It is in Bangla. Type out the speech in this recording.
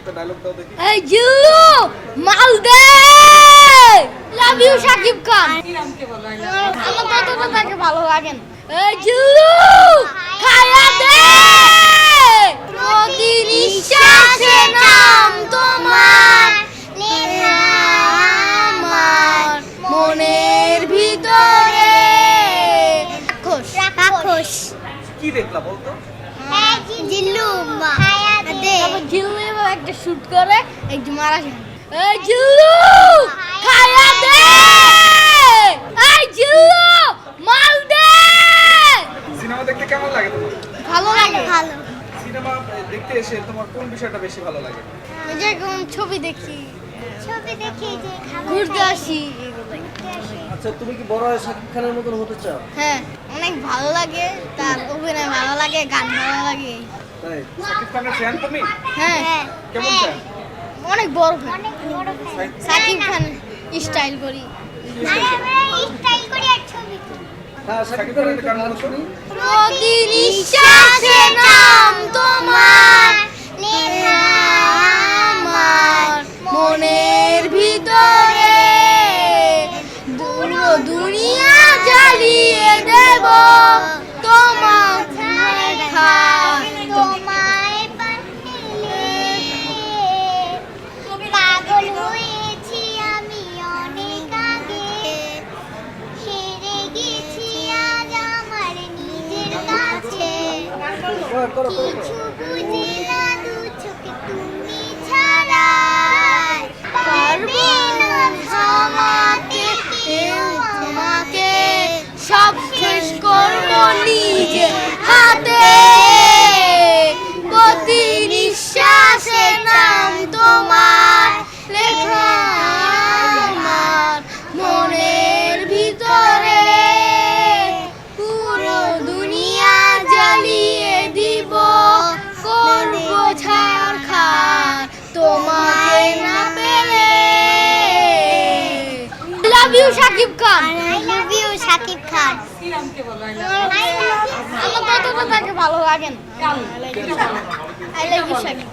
একটা ডায়লগ দাও দেখি। এই জিল্লু মাল দে, লাভ ইউ শাকিব খান। আমার তো তাকে ভালো লাগে না। এই জিল্লু খায়া দে, প্রতি নিঃশ্বাসে নাম তোমার লেখা আমার মনের ভিতরে। রাক্ষস কি দেখলা বলতো? জিল্লু খায়া দে, জিল্লু এভাবে একটা শুট করে একটু মারা যায়। এই জিল্লু খায়া দে, এই জিল্লু মাল দে। সিনেমা দেখতে কেমন লাগে তোমার? ভালো লাগে। ভালো সিনেমা দেখতে এসে তোমার কোন বিষয়টা বেশি ভালো লাগে? যেরকম ছবি দেখি যে ঘুরতে আসি এগুলোই। আচ্ছা, তুমি কি বড় হয়ে শাকিব খানের মতন হতে চাও? হ্যাঁ, অনেক ভালো লাগে, তার অভিনয় ভালো লাগে, গান ভালো লাগে। তাই? শাকিব খানের ফ্যান তুমি? হ্যাঁ, কেমন ফ্যান? অনেক বড় ফ্যান। শাকিব খান স্টাইল করি। হ্যাঁ, শাকিব খানের একটা গান বলো শুনি। প্রতি নিঃশ্বাসে নাম তোমার লেখা আমার মনের ভিতরে, পুরো দুনিয়া জ্বালিয়ে দেব তোমার লেখা। তোমায় পাগল হয়েছি আমি অনেক আগে, হেরে গেছি আজ আমার নিজের কাছে, কিছু বুঝি না দু চোখে তুমি ছাড়া, পারবে না থামাতে কেউ আমাকে, সব শেষ করবো নিজে হাতে, প্রতি নিঃশ্বাসে নাম তোমার লেখা আমার মনের ভিতরে, পুরো দুনিয়া জ্বালিয়ে দিব করবো ছাড়খাড় তোমাকে না পেলে। Love you Shakib Khan. I love you Shakib Khan. আমার তো তাকে ভালো লাগে না। I love you Shakib.